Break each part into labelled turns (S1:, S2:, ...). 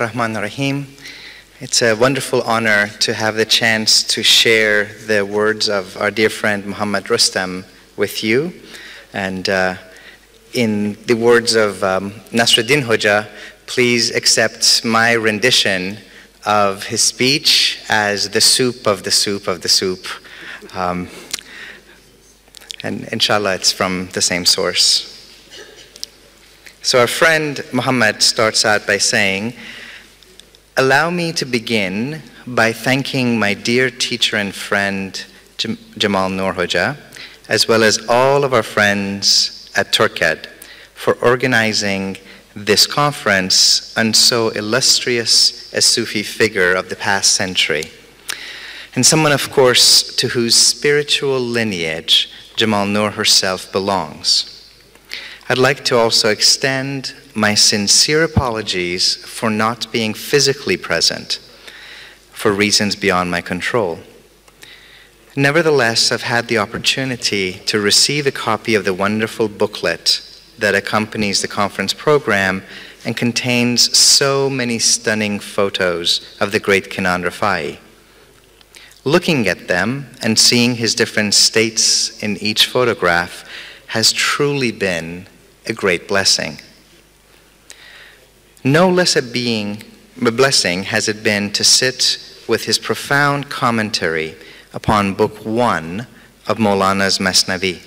S1: Rahman Rahim. It's a wonderful honor to have the chance to share the words of our dear friend Mohammad Rustom with you. And in the words of Nasruddin Hoja, please accept my rendition of his speech as the soup of the soup of the soup. And inshallah, it's from the same source. So our friend Muhammad starts out by saying, "Allow me to begin by thanking my dear teacher and friend Jamal Noor Hoja, as well as all of our friends at Turked for organizing this conference on so illustrious a Sufi figure of the past century, and someone, of course, to whose spiritual lineage Jamal Noor herself belongs. I'd like to also extend my sincere apologies for not being physically present for reasons beyond my control. Nevertheless, I've had the opportunity to receive a copy of the wonderful booklet that accompanies the conference program and contains so many stunning photos of the great Kenan Rifai. Looking at them and seeing his different states in each photograph has truly been a great blessing. No less a blessing has it been to sit with his profound commentary upon Book 1 of Maulana's Masnavi.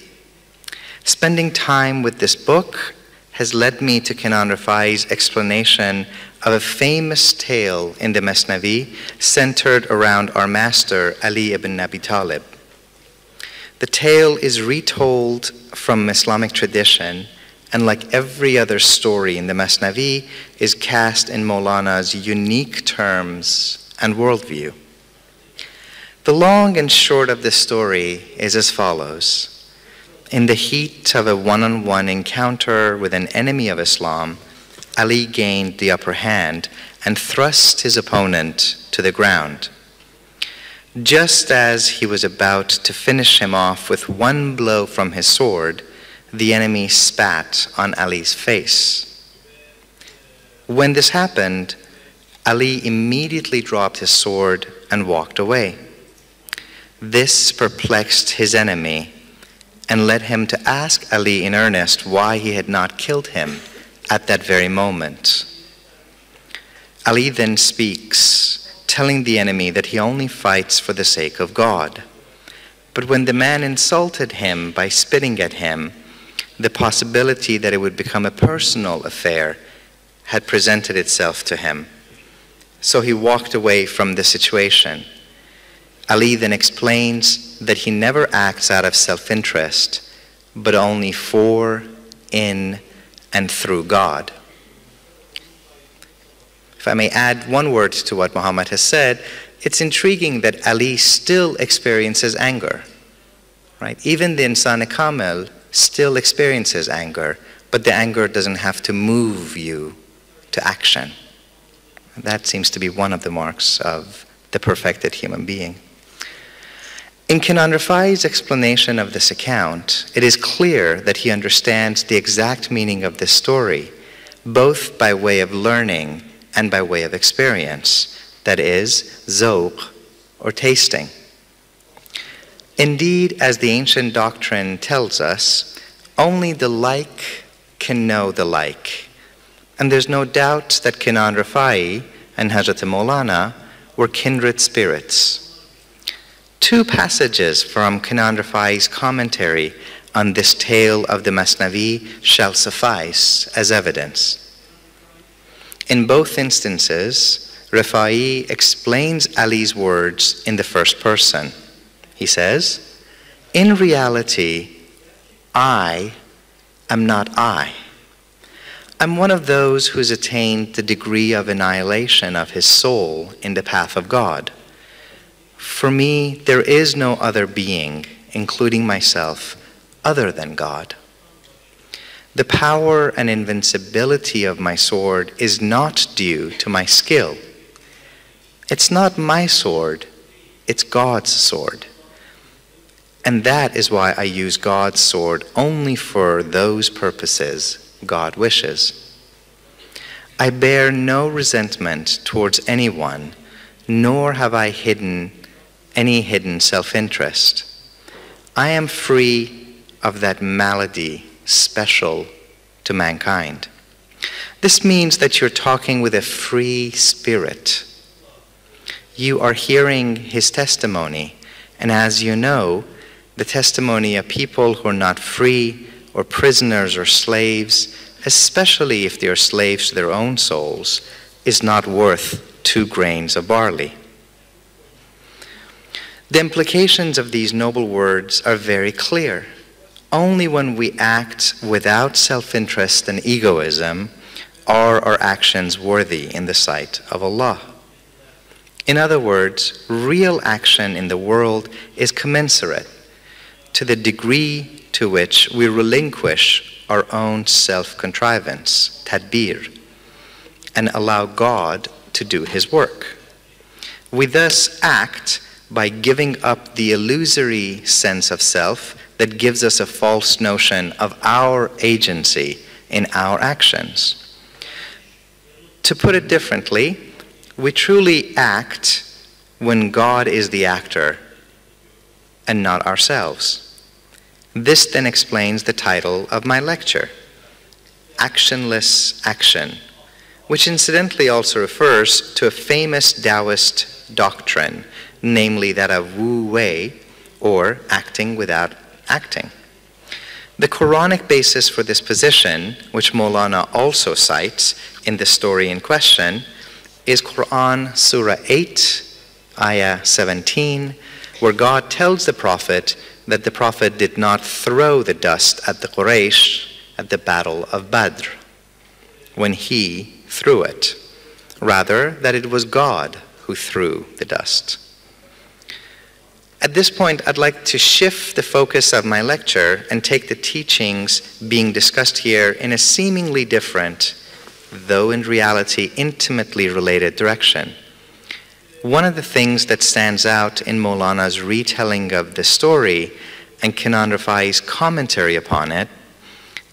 S1: Spending time with this book has led me to Kenan Rifai's explanation of a famous tale in the Masnavi centered around our master Ali ibn Abi Talib. The tale is retold from Islamic tradition, and like every other story in the Masnavi, is cast in Maulana's unique terms and worldview. The long and short of this story is as follows. In the heat of a one-on-one encounter with an enemy of Islam, Ali gained the upper hand and thrust his opponent to the ground. Just as he was about to finish him off with one blow from his sword, the enemy spat on Ali's face. When this happened, Ali immediately dropped his sword and walked away. This perplexed his enemy and led him to ask Ali in earnest why he had not killed him at that very moment. Ali then speaks, telling the enemy that he only fights for the sake of God. But when the man insulted him by spitting at him, the possibility that it would become a personal affair had presented itself to him. So he walked away from the situation. Ali then explains that he never acts out of self-interest, but only for, in, and through God. If I may add one word to what Muhammad has said, it's intriguing that Ali still experiences anger, right? Even the Insan Kamil still experiences anger, but the anger doesn't have to move you to action. That seems to be one of the marks of the perfected human being. In Kenan Rifai's explanation of this account, it is clear that he understands the exact meaning of this story, both by way of learning and by way of experience, that is, zawq, or tasting. Indeed, as the ancient doctrine tells us, only the like can know the like. And there's no doubt that Kenan Rifai and Hazrat Maulana were kindred spirits. Two passages from Kenan Rifai's commentary on this tale of the Masnavi shall suffice as evidence. In both instances, Rifai explains Ali's words in the first person. He says, "In reality, I am not I. I'm one of those who's attained the degree of annihilation of his soul in the path of God. For me, there is no other being, including myself, other than God. The power and invincibility of my sword is not due to my skill. It's not my sword, it's God's sword. And that is why I use God's sword only for those purposes God wishes. I bear no resentment towards anyone, nor have I any hidden self-interest. I am free of that malady special to mankind. This means that you're talking with a free spirit. You are hearing his testimony, and as you know, the testimony of people who are not free or prisoners or slaves, especially if they are slaves to their own souls, is not worth 2 grains of barley. The implications of these noble words are very clear. Only when we act without self-interest and egoism are our actions worthy in the sight of Allah. In other words, real action in the world is commensurate to the degree to which we relinquish our own self-contrivance, tadbir, and allow God to do his work. We thus act by giving up the illusory sense of self that gives us a false notion of our agency in our actions. To put it differently, we truly act when God is the actor and not ourselves. This then explains the title of my lecture, Actionless Action, which incidentally also refers to a famous Taoist doctrine, namely that of Wu Wei, or acting without acting. The Quranic basis for this position, which Maulana also cites in the story in question, is Quran Surah 8, Ayah 17, where God tells the Prophet that the Prophet did not throw the dust at the Quraysh at the Battle of Badr when he threw it. Rather, that it was God who threw the dust. At this point, I'd like to shift the focus of my lecture and take the teachings being discussed here in a seemingly different, though in reality intimately related direction. One of the things that stands out in Maulana's retelling of the story and Kenan Rifai's commentary upon it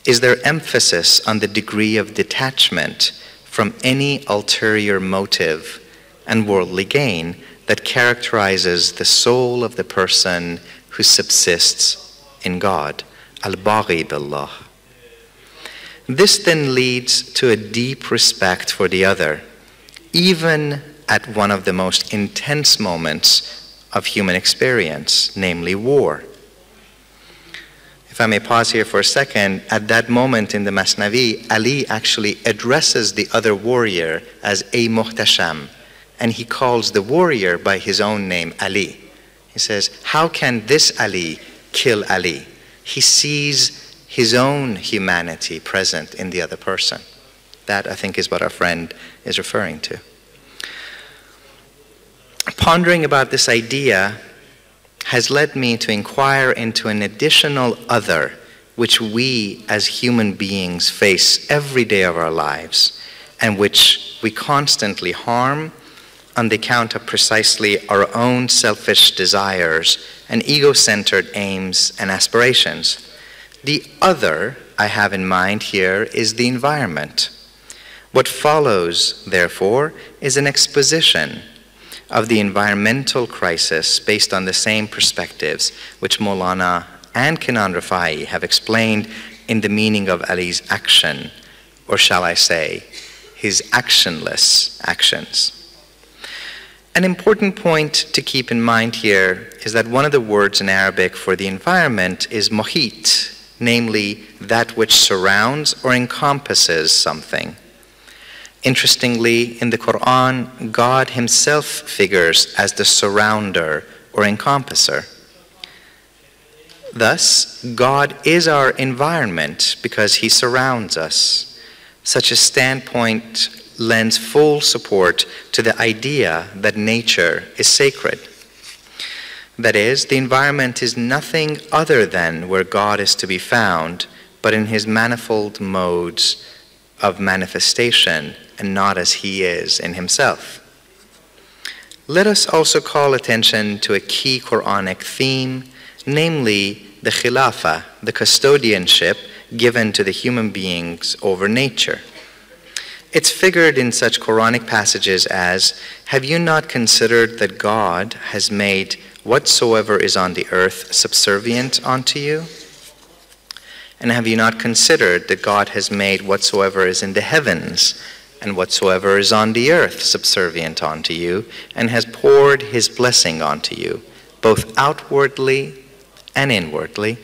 S1: is their emphasis on the degree of detachment from any ulterior motive and worldly gain that characterizes the soul of the person who subsists in God, al-Baghi billah. This then leads to a deep respect for the other, even at one of the most intense moments of human experience, namely war. If I may pause here for a second, at that moment in the Masnavi, Ali actually addresses the other warrior as a Muhtasham, and he calls the warrior by his own name, Ali. He says, how can this Ali kill Ali? He sees his own humanity present in the other person. That, I think, is what our friend is referring to. Pondering about this idea has led me to inquire into an additional other which we as human beings face every day of our lives and which we constantly harm on the account of precisely our own selfish desires and ego-centered aims and aspirations. The other I have in mind here is the environment. What follows, therefore, is an exposition of the environmental crisis based on the same perspectives which Maulana and Kenan Rifai have explained in the meaning of Ali's action, or shall I say, his actionless actions. An important point to keep in mind here is that one of the words in Arabic for the environment is muhit, namely that which surrounds or encompasses something. Interestingly, in the Quran, God himself figures as the surrounder or encompasser. Thus, God is our environment because he surrounds us. Such a standpoint lends full support to the idea that nature is sacred. That is, the environment is nothing other than where God is to be found, but in his manifold modes of manifestation and not as he is in himself. Let us also call attention to a key Quranic theme, namely the khilafah, the custodianship given to the human beings over nature. It's figured in such Quranic passages as, "Have you not considered that God has made whatsoever is on the earth subservient unto you? And have you not considered that God has made whatsoever is in the heavens and whatsoever is on the earth subservient unto you, and has poured his blessing unto you, both outwardly and inwardly?"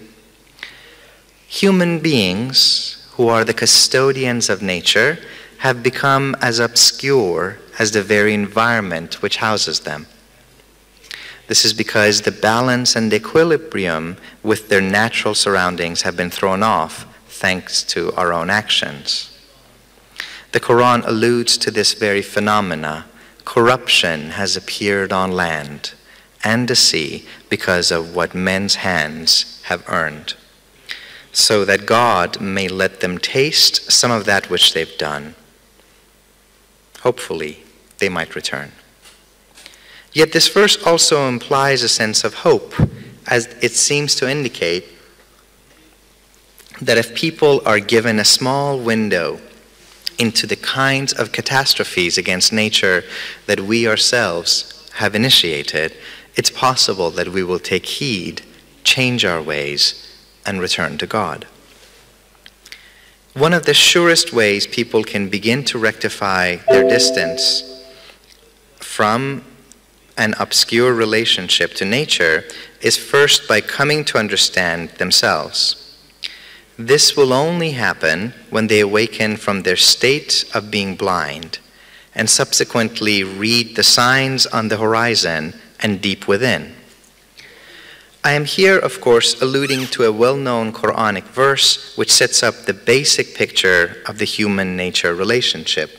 S1: Human beings, who are the custodians of nature, have become as obscure as the very environment which houses them. This is because the balance and equilibrium with their natural surroundings have been thrown off thanks to our own actions. The Quran alludes to this very phenomena. Corruption has appeared on land and the sea because of what men's hands have earned, so that God may let them taste some of that which they've done. Hopefully, they might return. Yet this verse also implies a sense of hope, as it seems to indicate that if people are given a small window into the kinds of catastrophes against nature that we ourselves have initiated, it's possible that we will take heed, change our ways, and return to God. One of the surest ways people can begin to rectify their distance from an obscure relationship to nature is first by coming to understand themselves. This will only happen when they awaken from their state of being blind and subsequently read the signs on the horizon and deep within. I am here, of course, alluding to a well-known Quranic verse which sets up the basic picture of the human-nature relationship.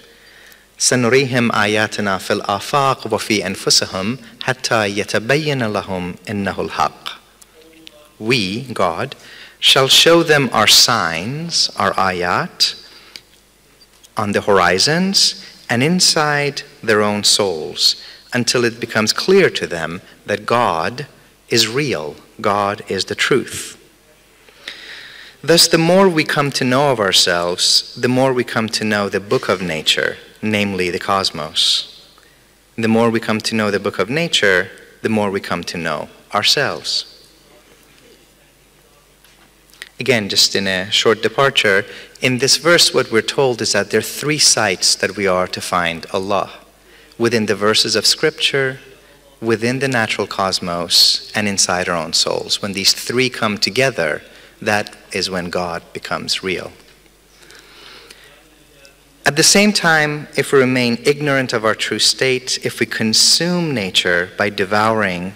S1: سَنُرِيهِمْ آيَاتِنَا فِي الْآفَاقِ وَفِي أَنفُسِهِمْ حَتَّى يَتَبَيَّنَ لَهُمْ إِنَّهُ الْحَقُّ. We, God, shall show them our signs, our ayat, on the horizons and inside their own souls, until it becomes clear to them that God is real, God is the truth. Thus, the more we come to know of ourselves, the more we come to know the book of nature, namely the cosmos. The more we come to know the book of nature, the more we come to know ourselves. Again, just in a short departure, in this verse what we're told is that there are three sites that we are to find Allah: within the verses of Scripture, within the natural cosmos, and inside our own souls. When these three come together, that is when God becomes real. At the same time, if we remain ignorant of our true state, if we consume nature by devouring,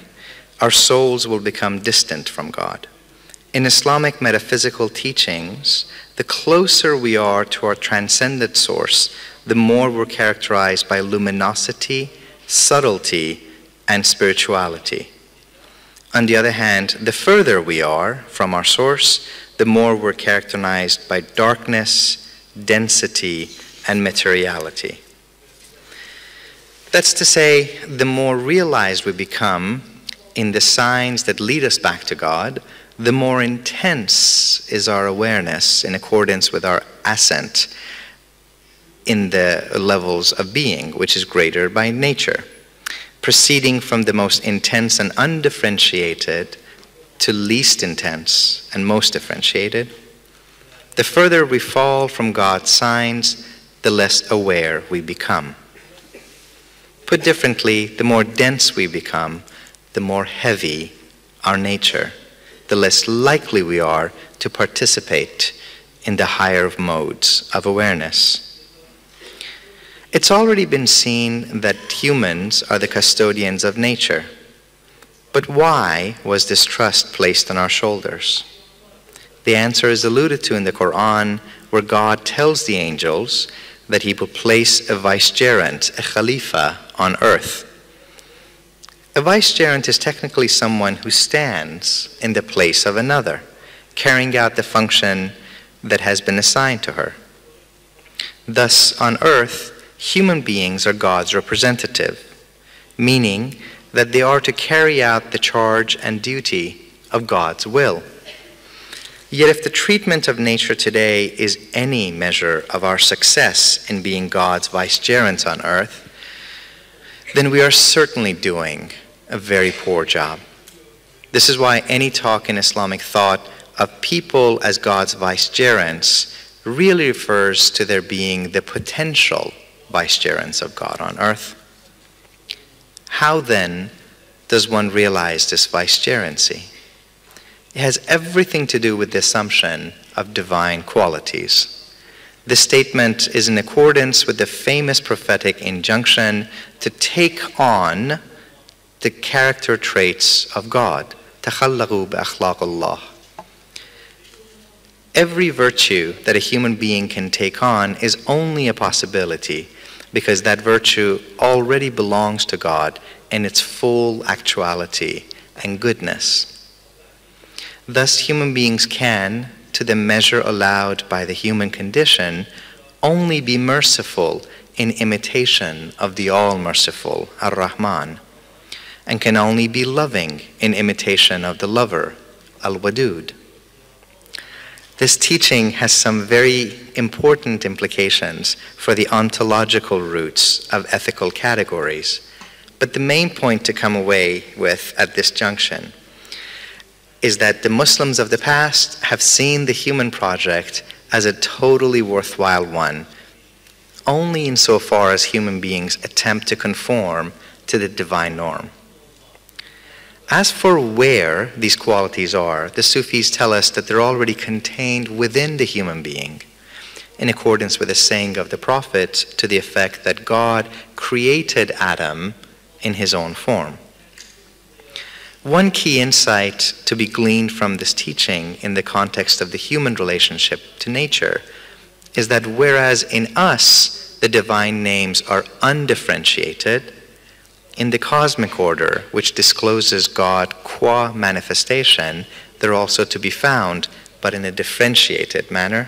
S1: our souls will become distant from God. In Islamic metaphysical teachings, the closer we are to our transcendent source, the more we're characterized by luminosity, subtlety, and spirituality. On the other hand, the further we are from our source, the more we're characterized by darkness, density, and materiality. That's to say, the more realized we become in the signs that lead us back to God, the more intense is our awareness in accordance with our ascent in the levels of being, which is greater by nature, proceeding from the most intense and undifferentiated to least intense and most differentiated. The further we fall from God's signs, the less aware we become. Put differently, the more dense we become, the more heavy our nature, the less likely we are to participate in the higher modes of awareness. It's already been seen that humans are the custodians of nature. But why was this trust placed on our shoulders? The answer is alluded to in the Quran, where God tells the angels that he will place a vicegerent, a khalifa, on earth. A vicegerent is technically someone who stands in the place of another, carrying out the function that has been assigned to her. Thus, on earth, human beings are God's representative, meaning that they are to carry out the charge and duty of God's will. Yet if the treatment of nature today is any measure of our success in being God's vicegerents on earth, then we are certainly doing a very poor job. This is why any talk in Islamic thought of people as God's vicegerents really refers to their being the potential vicegerents of God on earth. How then does one realize this vicegerency? It has everything to do with the assumption of divine qualities. This statement is in accordance with the famous prophetic injunction to take on the character traits of God. تَخَلَّقُوا بِأَخْلَاقِ اللَّهِ. Every virtue that a human being can take on is only a possibility because that virtue already belongs to God in its full actuality and goodness. Thus, human beings can, to the measure allowed by the human condition, only be merciful in imitation of the all-merciful, Ar-Rahman, and can only be loving in imitation of the lover, Al-Wadud. This teaching has some very important implications for the ontological roots of ethical categories, but the main point to come away with at this junction is that the Muslims of the past have seen the human project as a totally worthwhile one, only insofar as human beings attempt to conform to the divine norm. As for where these qualities are, the Sufis tell us that they're already contained within the human being, in accordance with a saying of the Prophet to the effect that God created Adam in his own form. One key insight to be gleaned from this teaching in the context of the human relationship to nature is that whereas in us the divine names are undifferentiated, in the cosmic order, which discloses God qua manifestation, they're also to be found, but in a differentiated manner.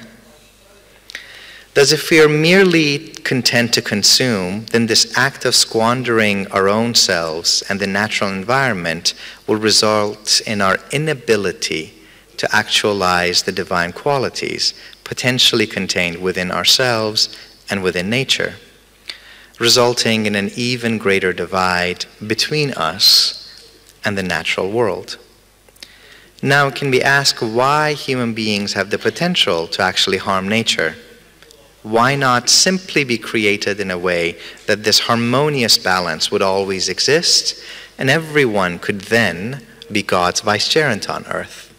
S1: Thus, if we are merely content to consume, then this act of squandering our own selves and the natural environment will result in our inability to actualize the divine qualities potentially contained within ourselves and within nature, resulting in an even greater divide between us and the natural world. Now it can be asked why human beings have the potential to actually harm nature. Why not simply be created in a way that this harmonious balance would always exist and everyone could then be God's vicegerent on earth?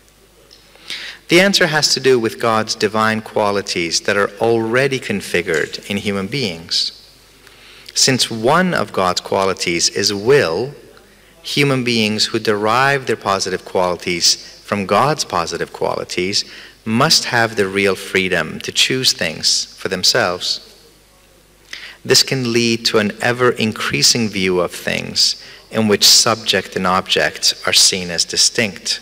S1: The answer has to do with God's divine qualities that are already configured in human beings. Since one of God's qualities is will, human beings who derive their positive qualities from God's positive qualities must have the real freedom to choose things for themselves. This can lead to an ever-increasing view of things in which subject and object are seen as distinct.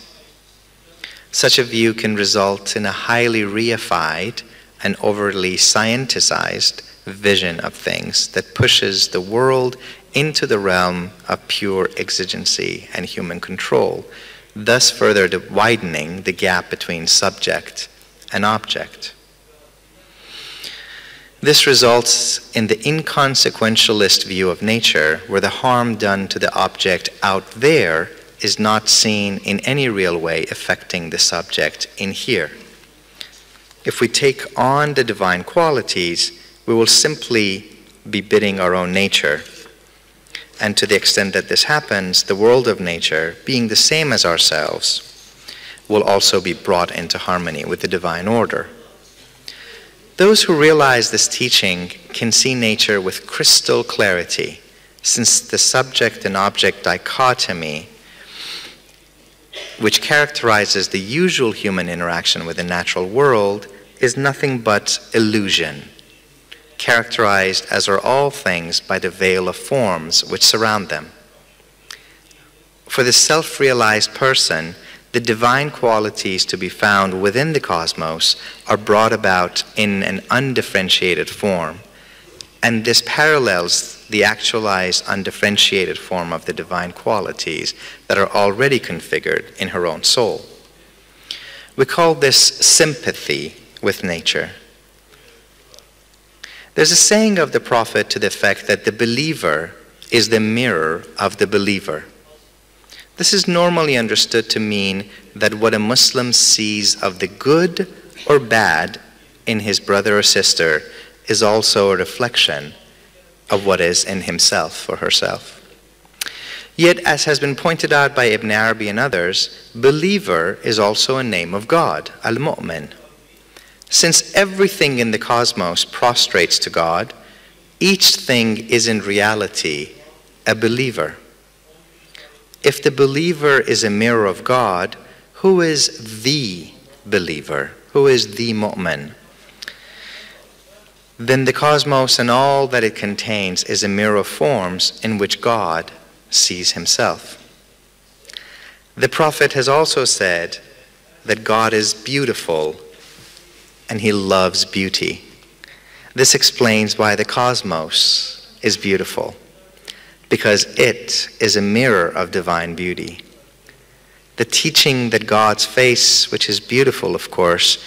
S1: Such a view can result in a highly reified and overly scienticized vision of things that pushes the world into the realm of pure exigency and human control, thus further widening the gap between subject and object. This results in the inconsequentialist view of nature, where the harm done to the object out there is not seen in any real way affecting the subject in here. If we take on the divine qualities, we will simply be bidding our own nature. And to the extent that this happens, the world of nature, being the same as ourselves, will also be brought into harmony with the divine order. Those who realize this teaching can see nature with crystal clarity, since the subject and object dichotomy, which characterizes the usual human interaction with the natural world, is nothing but illusion, characterized as are all things by the veil of forms which surround them. For the self-realized person, the divine qualities to be found within the cosmos are brought about in an undifferentiated form, and this parallels the actualized undifferentiated form of the divine qualities that are already configured in her own soul. We call this sympathy with nature. There's a saying of the Prophet to the effect that the believer is the mirror of the believer. This is normally understood to mean that what a Muslim sees of the good or bad in his brother or sister is also a reflection of what is in himself or herself. Yet, as has been pointed out by Ibn Arabi and others, believer is also a name of God, al-Mu'min. Since everything in the cosmos prostrates to God, each thing is in reality a believer. If the believer is a mirror of God, who is the believer? Who is the Mu'min? Then the cosmos and all that it contains is a mirror of forms in which God sees himself. The Prophet has also said that God is beautiful and he loves beauty. This explains why the cosmos is beautiful, because it is a mirror of divine beauty. The teaching that God's face, which is beautiful, of course,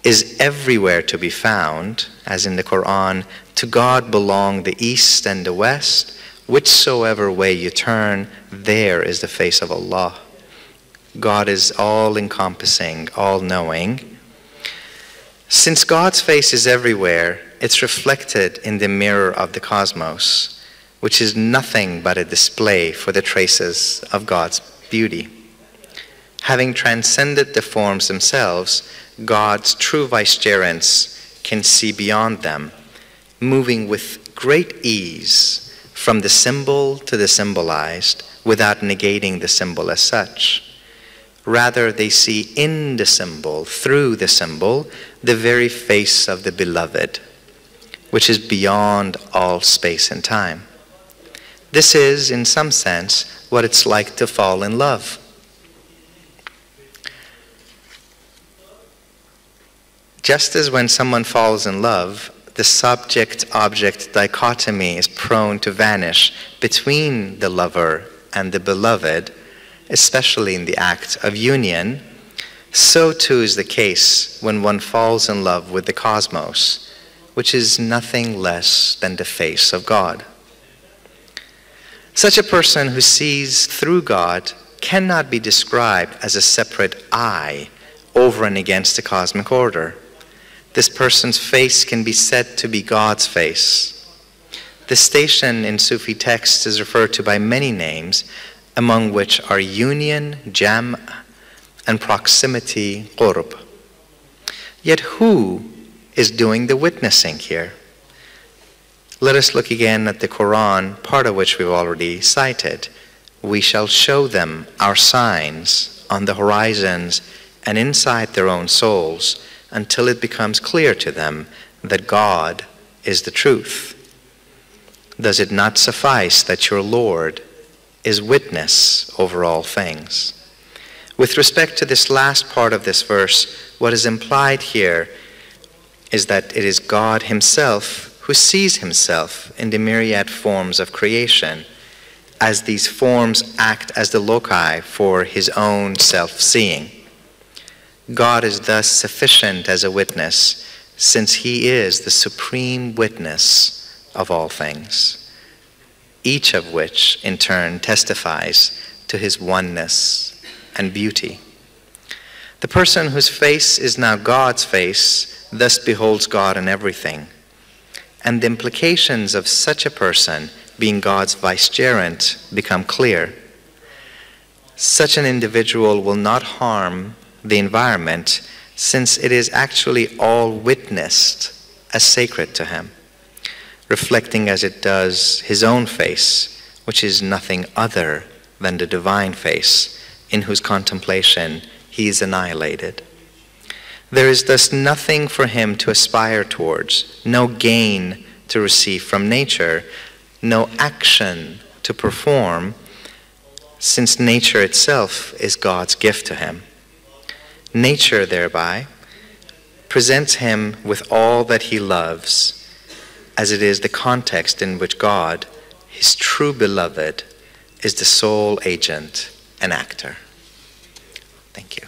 S1: is everywhere to be found, as in the Quran, to God belong the east and the west, whichsoever way you turn, there is the face of Allah. God is all-encompassing, all-knowing. Since God's face is everywhere, it's reflected in the mirror of the cosmos, which is nothing but a display for the traces of God's beauty. Having transcended the forms themselves, God's true vicegerents can see beyond them, moving with great ease from the symbol to the symbolized without negating the symbol as such. Rather, they see in the symbol, through the symbol, the very face of the beloved, which is beyond all space and time. This is, in some sense, what it's like to fall in love. Just as when someone falls in love, the subject-object dichotomy is prone to vanish between the lover and the beloved, especially in the act of union, so too is the case when one falls in love with the cosmos, which is nothing less than the face of God. Such a person who sees through God cannot be described as a separate I over and against the cosmic order. This person's face can be said to be God's face. The station in Sufi texts is referred to by many names, among which are union, jam, and proximity, qurb. Yet who is doing the witnessing here? Let us look again at the Quran, part of which we've already cited. We shall show them our signs on the horizons and inside their own souls, until it becomes clear to them that God is the truth. Does it not suffice that your Lord is witness over all things? With respect to this last part of this verse, what is implied here is that it is God himself who sees himself in the myriad forms of creation, as these forms act as the loci for his own self-seeing. God is thus sufficient as a witness, since he is the supreme witness of all things, each of which in turn testifies to his oneness and beauty. The person whose face is now God's face thus beholds God in everything, and the implications of such a person being God's vicegerent become clear. Such an individual will not harm the environment, since it is actually all witnessed as sacred to him, reflecting as it does his own face, which is nothing other than the divine face, in whose contemplation he is annihilated. There is thus nothing for him to aspire towards, no gain to receive from nature, no action to perform, since nature itself is God's gift to him. Nature, thereby, presents him with all that he loves, as it is the context in which God, his true beloved, is the sole agent and actor. Thank you.